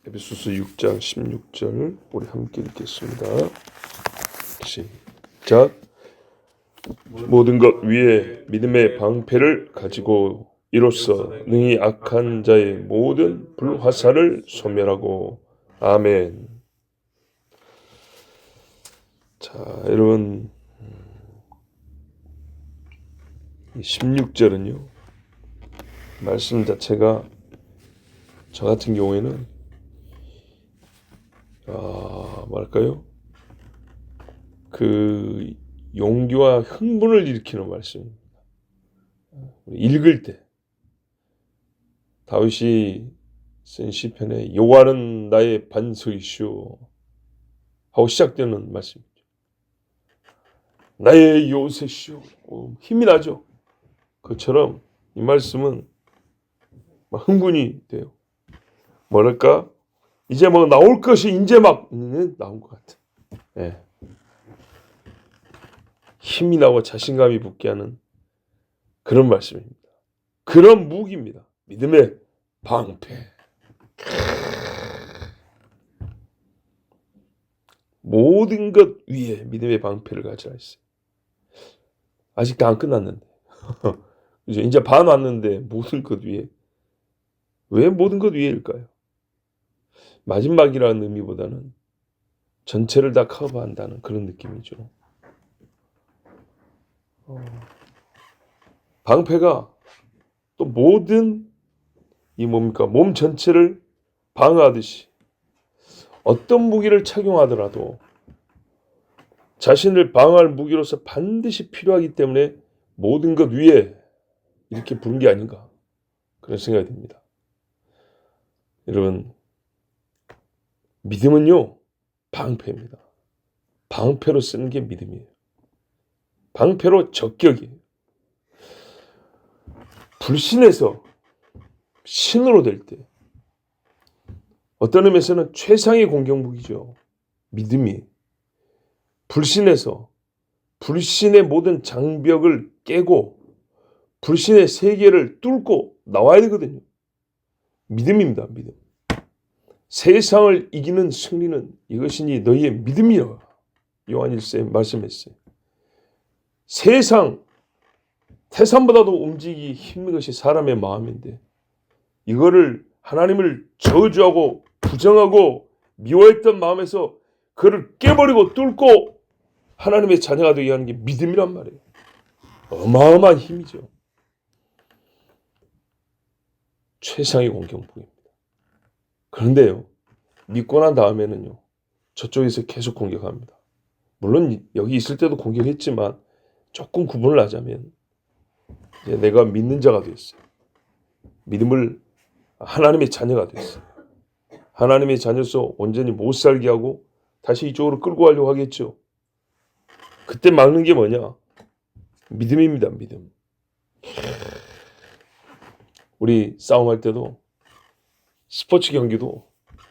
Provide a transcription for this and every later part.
에베소서 6장 16절 우리 함께 읽겠습니다. 시작. 모든 것 위에 믿음의 방패를 가지고 이로써 능히 악한 자의 모든 불화살을 소멸하고. 아멘. 자, 여러분, 16절은요 말씀 자체가 저 같은 경우에는 뭐랄까요? 그 용기와 흥분을 일으키는 말씀입니다. 읽을 때 다윗이 쓴 시편에 여호와는 나의 반석이시오 하고 시작되는 말씀이죠. 나의 요새시오. 힘이 나죠. 그처럼 이 말씀은 막 흥분이 돼요. 뭐랄까? 이제 뭐 나올 것이 이제 막 나온 것 같아. 예. 힘이 나고 자신감이 붙게 하는 그런 말씀입니다. 그런 무기입니다. 믿음의 방패. 모든 것 위에 믿음의 방패를 가지라 했어요. 아직도 안 끝났는데. 그죠? 이제 반 왔는데 모든 것 위에. 왜 모든 것 위에일까요? 마지막이라는 의미보다는 전체를 다 커버한다는 그런 느낌이죠. 방패가 또 모든 이 뭡니까? 몸 전체를 방어하듯이 어떤 무기를 착용하더라도 자신을 방어할 무기로서 반드시 필요하기 때문에 모든 것 위에 이렇게 부른 게 아닌가 그런 생각이 듭니다. 여러분, 믿음은요 방패입니다. 방패로 쓰는 게 믿음이에요. 방패로 적격이에요. 불신에서 신으로 될 때 어떤 의미에서는 최상의 공격 무기죠. 믿음이 불신에서 불신의 모든 장벽을 깨고 불신의 세계를 뚫고 나와야 되거든요. 믿음입니다. 믿음. 세상을 이기는 승리는 이것이니 너희의 믿음이여. 요한 1서에 말씀했어요. 세상 태산보다도 움직이기 힘든 것이 사람의 마음인데 이거를 하나님을 저주하고 부정하고 미워했던 마음에서 그를 깨버리고 뚫고 하나님의 자녀가 되게 하는 게 믿음이란 말이에요. 어마어마한 힘이죠. 최상의 공격무기입니다. 그런데요, 믿고 난 다음에는요, 저쪽에서 계속 공격합니다. 물론 여기 있을 때도 공격했지만 조금 구분을 하자면 이제 내가 믿는 자가 됐어요. 믿음을 하나님의 자녀가 됐어요. 하나님의 자녀서 온전히 못 살게 하고 다시 이쪽으로 끌고 가려고 하겠죠. 그때 막는 게 뭐냐? 믿음입니다. 믿음. 우리 싸움할 때도 스포츠 경기도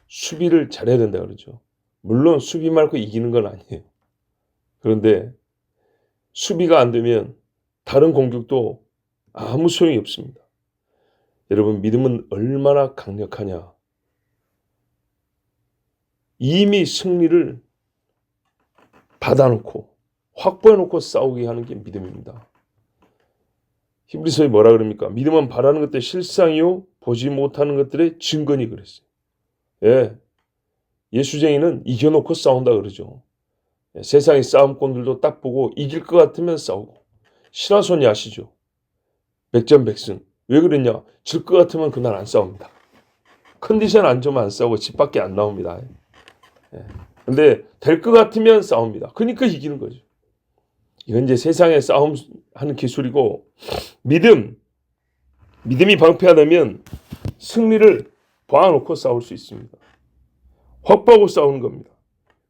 수비를 잘해야 된다 그러죠. 물론 수비 말고 이기는 건 아니에요. 그런데 수비가 안 되면 다른 공격도 아무 소용이 없습니다. 여러분, 믿음은 얼마나 강력하냐? 이미 승리를 받아놓고 확보해놓고 싸우게 하는 게 믿음입니다. 히브리서에 뭐라 그럽니까? 믿음은 바라는 것들의 실상이요 보지 못하는 것들의 증거니 그랬어요. 예, 예수쟁이는 이겨놓고 싸운다 그러죠. 예, 세상의 싸움꾼들도 딱 보고 이길 것 같으면 싸우고. 시라소니 아시죠? 백전백승. 왜 그랬냐? 질 것 같으면 그날 안 싸웁니다. 컨디션 안 좋으면 안 싸우고 집 밖에 안 나옵니다. 예. 근데 될 것 같으면 싸웁니다. 그러니까 이기는 거죠. 이건 이제 세상에 싸움하는 기술이고, 믿음이 방패하다면 승리를 봐놓고 싸울 수 있습니다. 확보하고 싸우는 겁니다.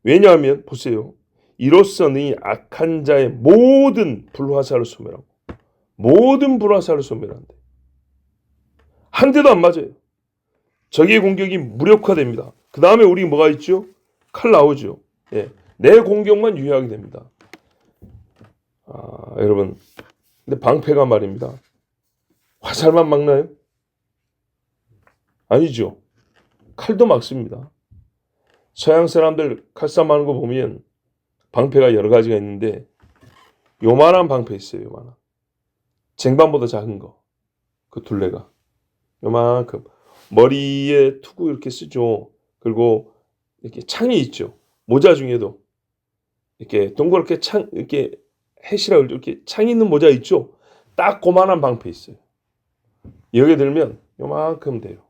왜냐하면 보세요. 이로써 이 악한 자의 모든 불화살을 소멸하고, 모든 불화살을 소멸한대. 한 대도 안 맞아요. 적의 공격이 무력화됩니다. 그 다음에 우리 뭐가 있죠? 칼 나오죠. 예, 내 공격만 유효하게 됩니다. 여러분, 근데 방패가 말입니다. 화살만 막나요? 아니죠. 칼도 막습니다. 서양 사람들 칼싸움하는 거 보면 방패가 여러 가지가 있는데 요만한 방패 있어요. 요만한. 쟁반보다 작은 거. 그 둘레가. 요만큼. 머리에 투구 이렇게 쓰죠. 그리고 이렇게 창이 있죠. 모자 중에도 이렇게 동그랗게 이렇게 해시라고 이렇게 창 있는 모자 있죠. 딱 그만한 방패 있어요. 여기에 들면 요만큼 돼요.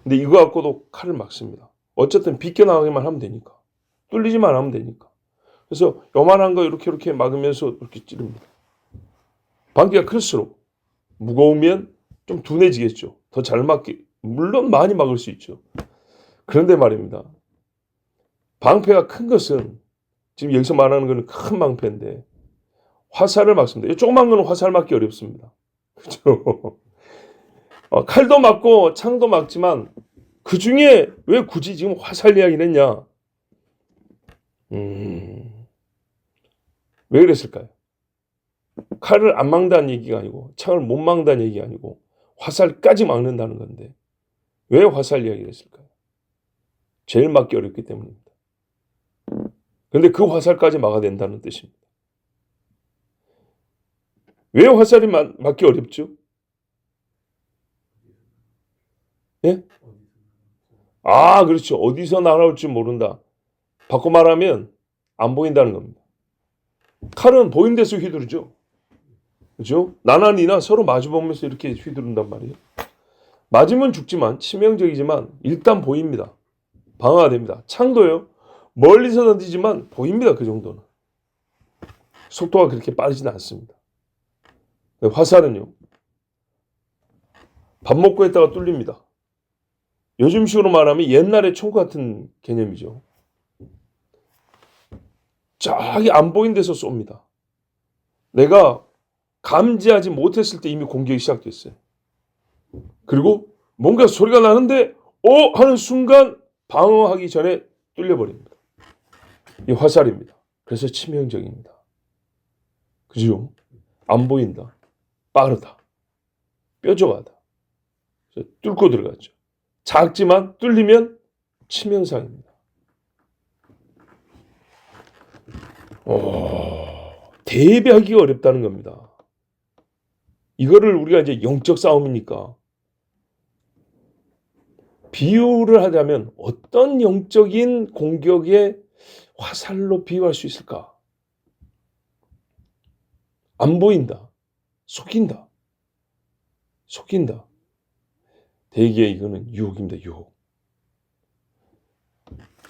근데 이거 갖고도 칼을 막습니다. 어쨌든 비껴나가기만 하면 되니까. 뚫리지만 하면 되니까. 그래서 요만한 거 이렇게 막으면서 이렇게 찌릅니다. 방귀가 클수록 무거우면 좀 둔해지겠죠. 더 잘 막기. 물론 많이 막을 수 있죠. 그런데 말입니다. 방패가 큰 것은 지금 여기서 말하는 것은 큰 방패인데 화살을 막습니다. 이 조그만 거는 화살 막기 어렵습니다. 그렇죠? 칼도 막고 창도 막지만 그 중에 왜 굳이 지금 화살 이야기를 했냐? 왜 그랬을까요? 칼을 안 막는다는 얘기가 아니고 창을 못 막는다는 얘기가 아니고 화살까지 막는다는 건데 왜 화살 이야기를 했을까요? 제일 막기 어렵기 때문입니다. 그런데 그 화살까지 막아야 된다는 뜻입니다. 왜 화살이 막기 어렵죠? 예? 그렇죠. 어디서 날아올지 모른다. 바꿔 말하면 안 보인다는 겁니다. 칼은 보이는 데서 휘두르죠. 그렇죠? 나나 니나 서로 마주보면서 이렇게 휘두른단 말이에요. 맞으면 죽지만 치명적이지만 일단 보입니다. 방어가 됩니다. 창도요. 멀리서 던지지만 보입니다. 그 정도는. 속도가 그렇게 빠르지는 않습니다. 화살은요. 밥 먹고 있다가 뚫립니다. 요즘식으로 말하면 옛날의 총 같은 개념이죠. 저기 안 보이는 데서 쏩니다. 내가 감지하지 못했을 때 이미 공격이 시작됐어요. 그리고 뭔가 소리가 나는데 하는 순간 방어하기 전에 뚫려버립니다. 이 화살입니다. 그래서 치명적입니다. 그죠? 안 보인다. 빠르다. 뾰족하다. 뚫고 들어가죠. 작지만 뚫리면 치명상입니다. 대비하기가 어렵다는 겁니다. 이거를 우리가 이제 영적 싸움이니까 비유를 하자면 어떤 영적인 공격에 화살로 비유할 수 있을까? 안 보인다. 속인다. 대개 이거는 유혹입니다. 유혹.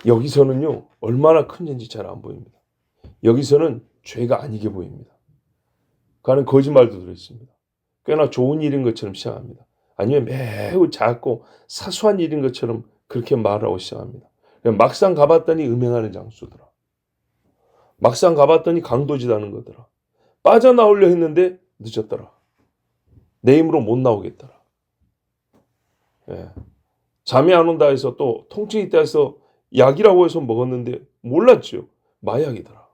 여기서는요. 얼마나 큰지 잘 안 보입니다. 여기서는 죄가 아니게 보입니다. 그 안에 거짓말도 들어있습니다. 꽤나 좋은 일인 것처럼 시작합니다. 아니면 매우 작고 사소한 일인 것처럼 그렇게 말하고 시작합니다. 막상 가봤더니 음행하는 장소더라. 막상 가봤더니 강도짓하는 거더라. 빠져나오려 했는데 늦었더라. 내 힘으로 못 나오겠더라. 예. 잠이 안 온다 해서 또 통증이 있다 해서 약이라고 해서 먹었는데 몰랐죠. 마약이더라.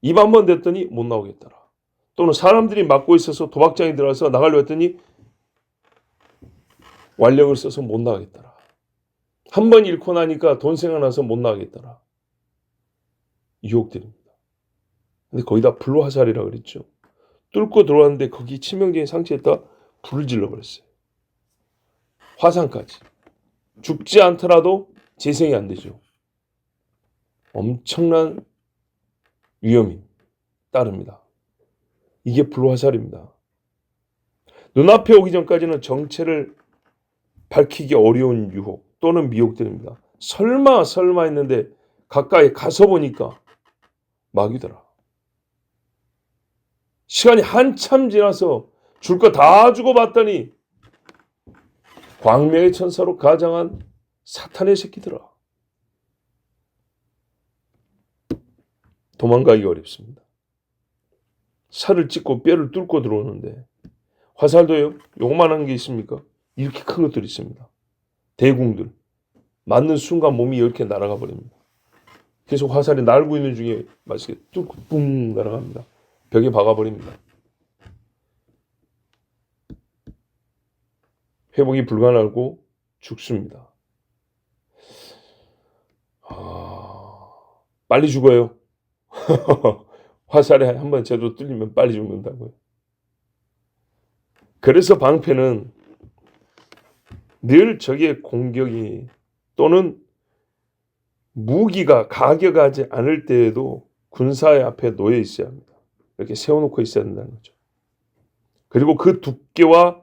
입 한 번 댔더니 못 나오겠더라. 또는 사람들이 막고 있어서 도박장에 들어가서 나가려 했더니 완력을 써서 못 나가겠더라. 한 번 잃고 나니까 돈 생각나서 못 나가겠더라. 유혹들입니다. 근데 거의 다 불화살이라고 그랬죠. 뚫고 들어왔는데 거기 치명적인 상처에다 불을 질러버렸어요. 화상까지. 죽지 않더라도 재생이 안 되죠. 엄청난 위험이 따릅니다. 이게 불화살입니다. 눈앞에 오기 전까지는 정체를 밝히기 어려운 유혹 또는 미혹들입니다. 설마 했는데 가까이 가서 보니까 마귀더라. 시간이 한참 지나서 줄 거 다 주고 봤더니 광명의 천사로 가장한 사탄의 새끼더라. 도망가기 어렵습니다. 살을 찢고 뼈를 뚫고 들어오는데 화살도요. 요만한 게 있습니까? 이렇게 큰 것들이 있습니다. 대궁들. 맞는 순간 몸이 이렇게 날아가 버립니다. 계속 화살이 날고 있는 중에 맛있게 뚫고 뿡 날아갑니다. 벽에 박아버립니다. 회복이 불가능하고 죽습니다. 빨리 죽어요. 화살에 한번 제대로 뚫리면 빨리 죽는다고요. 그래서 방패는 늘 적의 공격이 또는 무기가 가격하지 않을 때에도 군사의 앞에 놓여 있어야 합니다. 이렇게 세워놓고 있어야 된다는 거죠. 그리고 그 두께와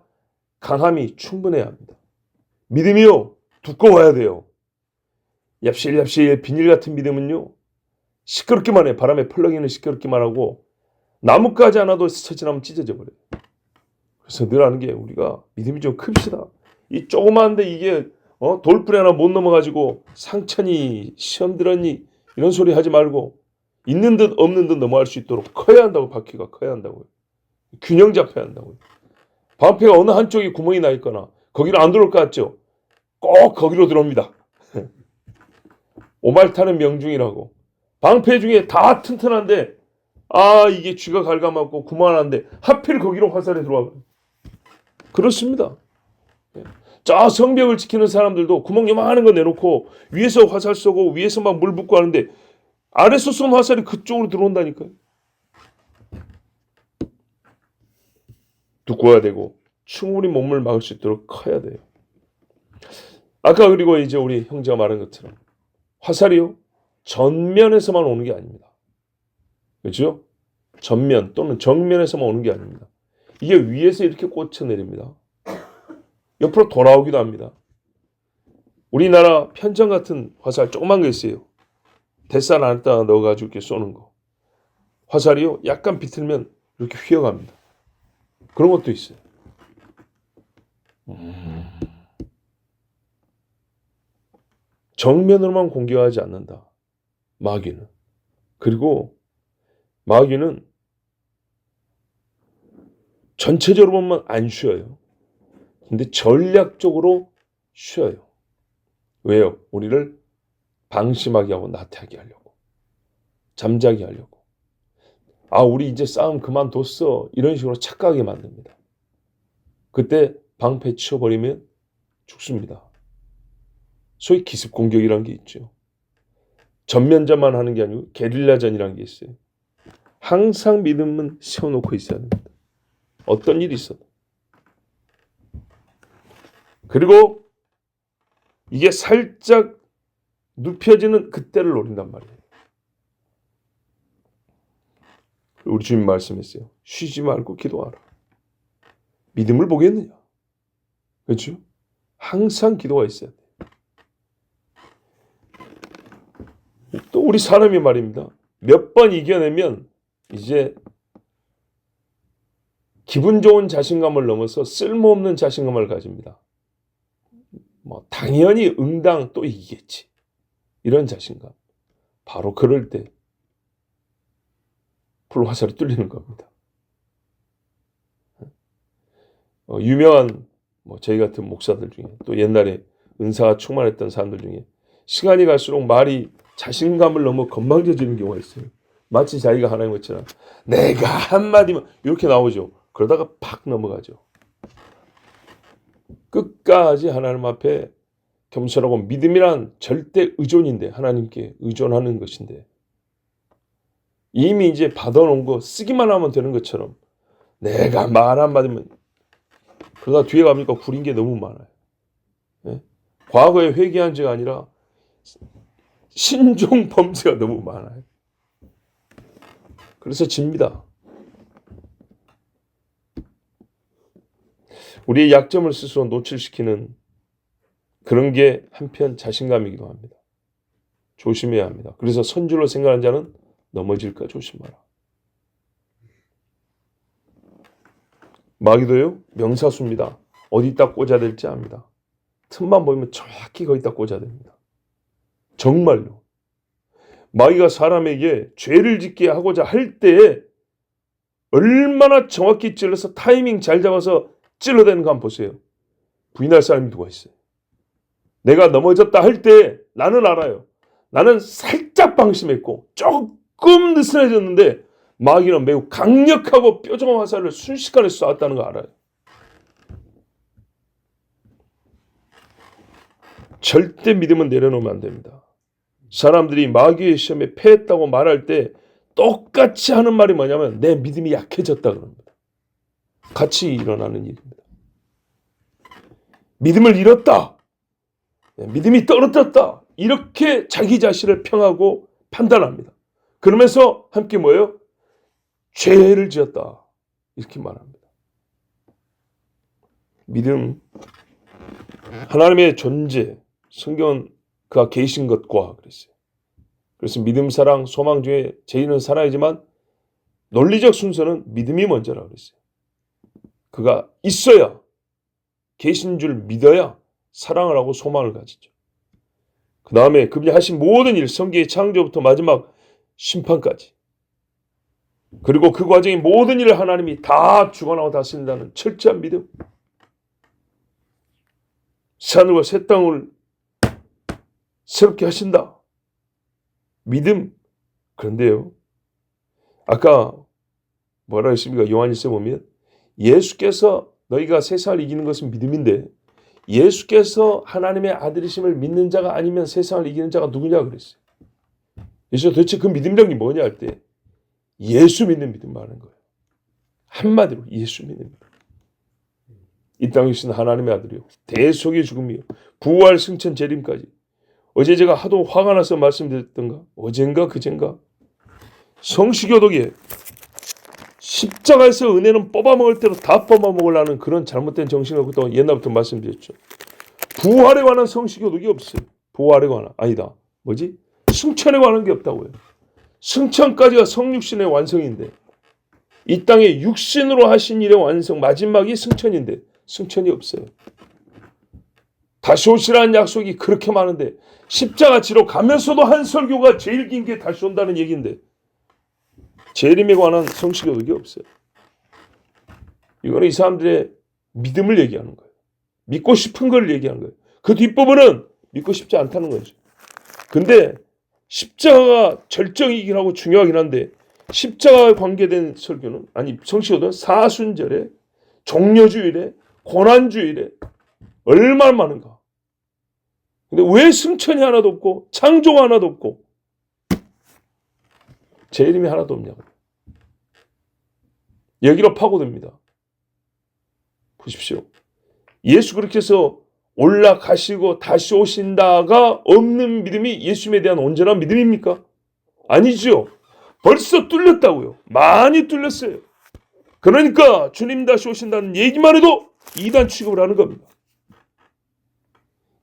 강함이 충분해야 합니다. 믿음이요, 두꺼워야 돼요. 얍실얍실 비닐 같은 믿음은요, 시끄럽기만 해. 바람에 펄럭이는 시끄럽기만 하고 나뭇가지 하나도 스쳐지나면 찢어져 버려요. 그래서 늘 하는 게 우리가 믿음이 좀 큽시다. 이 조그만데 이게 돌부리 하나 못 넘어가지고 상처니 시험 들었니 이런 소리 하지 말고 있는 듯 없는 듯 넘어갈 수 있도록 커야 한다고. 바퀴가 커야 한다고요. 균형 잡혀야 한다고요. 방패가 어느 한쪽에 구멍이 나 있거나 거기로 안 들어올 것 같죠? 꼭 거기로 들어옵니다. 오말타는 명중이라고. 방패 중에 다 튼튼한데 이게 쥐가 갉아맞고 구멍 하나인데 하필 거기로 화살이 들어와. 그렇습니다. 저 성벽을 지키는 사람들도 구멍 요만한 거 내놓고 위에서 화살 쏘고 위에서 막 물 붓고 하는데 아래서 쏜 화살이 그쪽으로 들어온다니까요. 두꺼워야 되고 충분히 몸을 막을 수 있도록 커야 돼요. 아까 그리고 이제 우리 형제가 말한 것처럼 화살이요, 전면에서만 오는 게 아닙니다. 그렇죠? 전면 또는 정면에서만 오는 게 아닙니다. 이게 위에서 이렇게 꽂혀 내립니다. 옆으로 돌아오기도 합니다. 우리나라 편정 같은 화살 조그만 거 있어요. 대살 안에다 넣어가지고 이렇게 쏘는 거. 화살이요, 약간 비틀면 이렇게 휘어갑니다. 그런 것도 있어요. 정면으로만 공격하지 않는다. 마귀는. 그리고 마귀는 전체적으로 보면 안 쉬어요. 근데 전략적으로 쉬어요. 왜요? 우리를 방심하게 하고 나태하게 하려고. 잠자게 하려고. 우리 이제 싸움 그만뒀어. 이런 식으로 착각하게 만듭니다. 그때 방패 치워버리면 죽습니다. 소위 기습 공격이라는 게 있죠. 전면전만 하는 게 아니고 게릴라전이라는 게 있어요. 항상 믿음은 세워놓고 있어야 합니다. 어떤 일이 있어도. 그리고 이게 살짝 눕혀지는 그때를 노린단 말이에요. 우리 주님 말씀했어요. 쉬지 말고 기도하라. 믿음을 보겠느냐? 그렇죠? 항상 기도가 있어야 돼요. 또 우리 사람이 말입니다. 몇 번 이겨내면 이제 기분 좋은 자신감을 넘어서 쓸모없는 자신감을 가집니다. 당연히 응당 또 이기겠지. 이런 자신감. 바로 그럴 때 불화살이 뚫리는 겁니다. 유명한 저희 같은 목사들 중에 또 옛날에 은사가 충만했던 사람들 중에 시간이 갈수록 말이 자신감을 넘어 건방져지는 경우가 있어요. 마치 자기가 하나님 것처럼 내가 한마디면 이렇게 나오죠. 그러다가 팍 넘어가죠. 끝까지 하나님 앞에 겸손하고 믿음이란 절대 의존인데 하나님께 의존하는 것인데 이미 이제 받아놓은 거 쓰기만 하면 되는 것처럼 내가 말 한마디면 그러다 뒤에 가보니까 구린 게 너무 많아요. 네? 과거에 회개한 죄가 아니라 신종 범죄가 너무 많아요. 그래서 집니다. 우리의 약점을 스스로 노출시키는 그런 게 한편 자신감이기도 합니다. 조심해야 합니다. 그래서 선줄로 생각하는 자는 넘어질까 조심하라. 마귀도요, 명사수입니다. 어디다 꽂아야 될지 압니다. 틈만 보이면 정확히 거기다 꽂아야 됩니다. 정말로. 마귀가 사람에게 죄를 짓게 하고자 할 때에 얼마나 정확히 찔러서 타이밍 잘 잡아서 찔러대는가 한번 보세요. 부인할 사람이 누가 있어요? 내가 넘어졌다 할 때 나는 알아요. 나는 살짝 방심했고 조금 느슨해졌는데 마귀는 매우 강력하고 뾰족한 화살을 순식간에 쏘았다는 거 알아요. 절대 믿음은 내려놓으면 안 됩니다. 사람들이 마귀의 시험에 패했다고 말할 때 똑같이 하는 말이 뭐냐면 내 믿음이 약해졌다 그럽니다. 같이 일어나는 일입니다. 믿음을 잃었다. 믿음이 떨어졌다. 이렇게 자기 자신을 평하고 판단합니다. 그러면서 함께 뭐예요? 죄를 지었다. 이렇게 말합니다. 믿음, 하나님의 존재, 성경은 그가 계신 것과 그랬어요. 그래서 믿음, 사랑, 소망 중에 제일은 사랑이지만 논리적 순서는 믿음이 먼저라고 그랬어요. 그가 있어야, 계신 줄 믿어야 사랑을 하고 소망을 가지죠. 그 다음에 그분이 하신 모든 일, 성경의 창조부터 마지막 심판까지, 그리고 그 과정의 모든 일을 하나님이 다 주관하고 다스린다는 철저한 믿음. 새하늘과 새 땅을 새롭게 하신다. 믿음. 그런데요, 아까 뭐라 했습니까? 요한일서 보면 예수께서 너희가 세상을 이기는 것은 믿음인데 예수께서 하나님의 아들이심을 믿는 자가 아니면 세상을 이기는 자가 누구냐 그랬어요. 그래서 도대체 그 믿음력이 뭐냐 할 때 예수 믿는 믿음 말하는 거예요. 한마디로 예수 믿는 믿음. 이 땅에 계신 하나님의 아들이요, 대속의 죽음이요, 부활 승천 재림까지. 어제 제가 하도 화가 나서 말씀드렸던가, 어젠가 그젠가, 성시교독에 십자가에서 은혜는 뽑아먹을 대로 다 뽑아먹으려는 그런 잘못된 정신을 갖고 또 옛날부터 말씀드렸죠. 부활에 관한 성시교독이 없어요. 부활에 관한, 아니다, 뭐지? 승천에 관한 게 없다고요. 승천까지가 성육신의 완성인데 이 땅에 육신으로 하신 일의 완성, 마지막이 승천인데 승천이 없어요. 다시 오시라는 약속이 그렇게 많은데 십자가 지러 가면서도 한 설교가 제일 긴 게 다시 온다는 얘기인데 재림에 관한 성시교독이 없어요. 이거는 이 사람들의 믿음을 얘기하는 거예요. 믿고 싶은 걸 얘기하는 거예요. 그 뒷부분은 믿고 싶지 않다는 거죠. 근데 십자가가 절정이긴 하고 중요하긴 한데 십자가에 관계된 설교는, 아니 성시교독은 사순절에, 종려주일에, 고난주일에 얼마나 많은가. 근데 왜 승천이 하나도 없고 창조가 하나도 없고 재림이 하나도 없냐고. 여기로 파고듭니다. 보십시오. 예수 그렇게 해서 올라가시고 다시 오신다가 없는 믿음이 예수님에 대한 온전한 믿음입니까? 아니죠. 벌써 뚫렸다고요. 많이 뚫렸어요. 그러니까 주님 다시 오신다는 얘기만 해도 이단 취급을 하는 겁니다.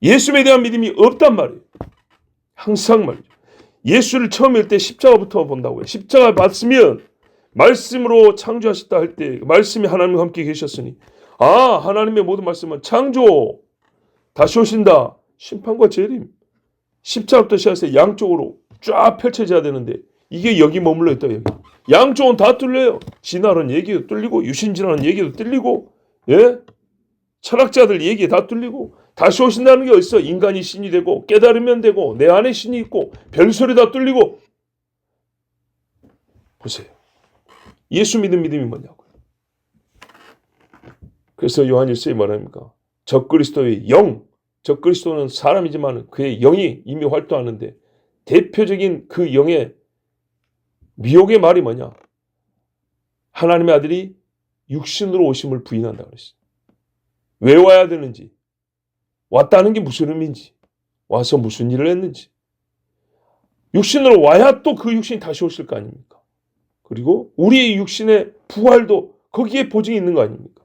예수님에 대한 믿음이 없단 말이에요. 항상 말이죠. 예수를 처음 볼 때 십자가부터 본다고요. 십자가 봤으면 말씀으로 창조하셨다 할 때 말씀이 하나님과 함께 계셨으니, 아, 하나님의 모든 말씀은 창조, 다시 오신다, 심판과 재림, 십자가부터 시작해서 양쪽으로 쫙 펼쳐져야 되는데 이게 여기 머물러 있다. 여기 양쪽은 다 뚫려요. 진화론 얘기도 뚫리고 유신진화론 얘기도 뚫리고, 예? 철학자들 얘기 다 뚫리고, 다시 오신다는 게 어딨어? 인간이 신이 되고 깨달으면 되고 내 안에 신이 있고 별소리 다 뚫리고. 보세요. 예수 믿는 믿음이 뭐냐고요. 그래서 요한일서에 뭐랍니까? 적그리스도의 영, 적그리스도는 사람이지만 그의 영이 이미 활동하는데 대표적인 그 영의 미혹의 말이 뭐냐? 하나님의 아들이 육신으로 오심을 부인한다고 그랬어요. 왜 와야 되는지, 왔다는 게 무슨 의미인지, 와서 무슨 일을 했는지. 육신으로 와야 또 그 육신이 다시 오실 거 아닙니까? 그리고 우리의 육신의 부활도 거기에 보증이 있는 거 아닙니까?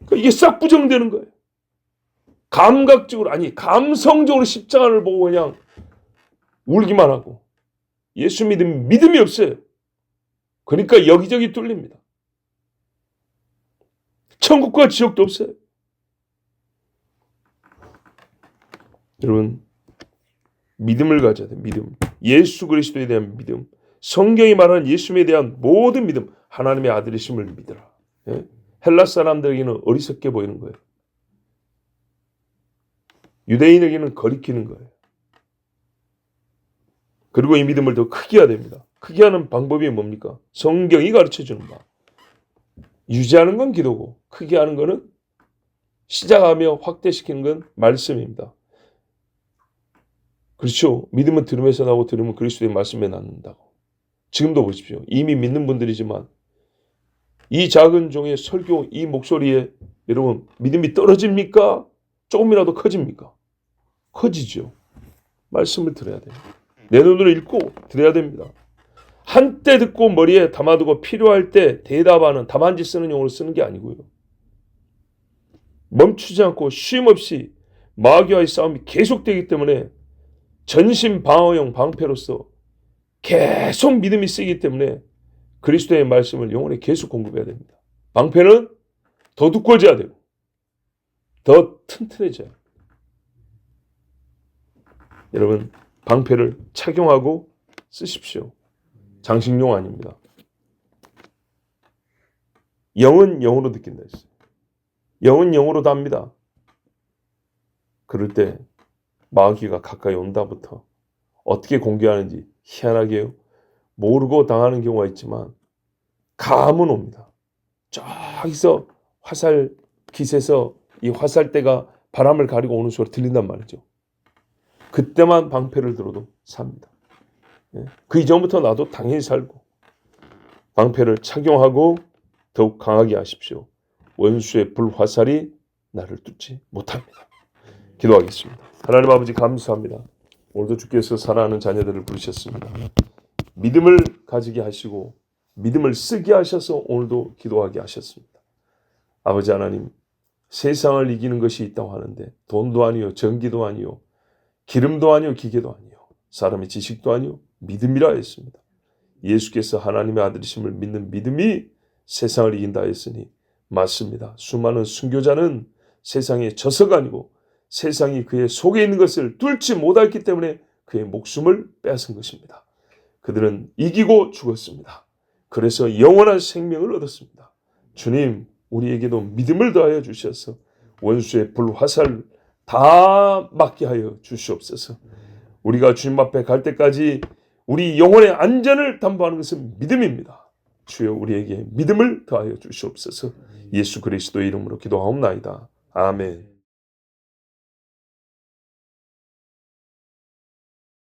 그러니까 이게 싹 부정되는 거예요. 감각적으로, 아니 감성적으로 십자가를 보고 그냥 울기만 하고 예수 믿음이 없어요. 그러니까 여기저기 뚫립니다. 천국과 지옥도 없어요. 여러분, 믿음을 가져야 돼요. 믿음. 예수 그리스도에 대한 믿음. 성경이 말하는 예수님에 대한 모든 믿음. 하나님의 아들이심을 믿으라. 예? 헬라 사람들에게는 어리석게 보이는 거예요. 유대인에게는 거리끼는 거예요. 그리고 이 믿음을 더 크게 해야 됩니다. 크게 하는 방법이 뭡니까? 성경이 가르쳐주는 바. 유지하는 건 기도고 크게 하는 거는 시작하며 확대시키는 건 말씀입니다. 그렇죠. 믿음은 들음에서 나고 들음은 그리스도의 말씀에 낳는다고. 지금도 보십시오. 이미 믿는 분들이지만 이 작은 종의 설교 이 목소리에 여러분 믿음이 떨어집니까? 조금이라도 커집니까? 커지죠. 말씀을 들어야 돼요. 내 눈으로 읽고 들어야 됩니다. 한때 듣고 머리에 담아두고 필요할 때 대답하는 답안지 쓰는 용어로 쓰는 게 아니고요. 멈추지 않고 쉼 없이 마귀와의 싸움이 계속되기 때문에 전신 방어용 방패로서 계속 믿음이 쓰이기 때문에 그리스도의 말씀을 영혼에 계속 공급해야 됩니다. 방패는 더 두꺼워져야 되고 더 튼튼해져야 돼요. 여러분 방패를 착용하고 쓰십시오. 장식용 아닙니다. 영은 영으로 느낀다 했어요. 영은 영으로 답니다. 그럴 때 마귀가 가까이 온다부터 어떻게 공격하는지 희한하게요. 모르고 당하는 경우가 있지만 감은 옵니다. 저기서 화살 깃에서 이 화살대가 바람을 가리고 오는 소리 들린단 말이죠. 그때만 방패를 들어도 삽니다. 그 이전부터 나도 당연히 살고 방패를 착용하고 더욱 강하게 하십시오. 원수의 불화살이 나를 뚫지 못합니다. 기도하겠습니다. 하나님 아버지 감사합니다. 오늘도 주께서 사랑하는 자녀들을 부르셨습니다. 믿음을 가지게 하시고 믿음을 쓰게 하셔서 오늘도 기도하게 하셨습니다. 아버지 하나님 세상을 이기는 것이 있다고 하는데 돈도 아니요 전기도 아니요 기름도 아니요 기계도 아니요 사람의 지식도 아니요 믿음이라 했습니다. 예수께서 하나님의 아들이심을 믿는 믿음이 세상을 이긴다 했으니 맞습니다. 수많은 순교자는 세상의 저서가 아니고 세상이 그의 속에 있는 것을 뚫지 못했기 때문에 그의 목숨을 빼앗은 것입니다. 그들은 이기고 죽었습니다. 그래서 영원한 생명을 얻었습니다. 주님, 우리에게도 믿음을 더하여 주셔서 원수의 불화살 다 막게 하여 주시옵소서. 우리가 주님 앞에 갈 때까지 우리 영혼의 안전을 담보하는 것은 믿음입니다. 주여 우리에게 믿음을 더하여 주시옵소서. 예수 그리스도의 이름으로 기도하옵나이다. 아멘.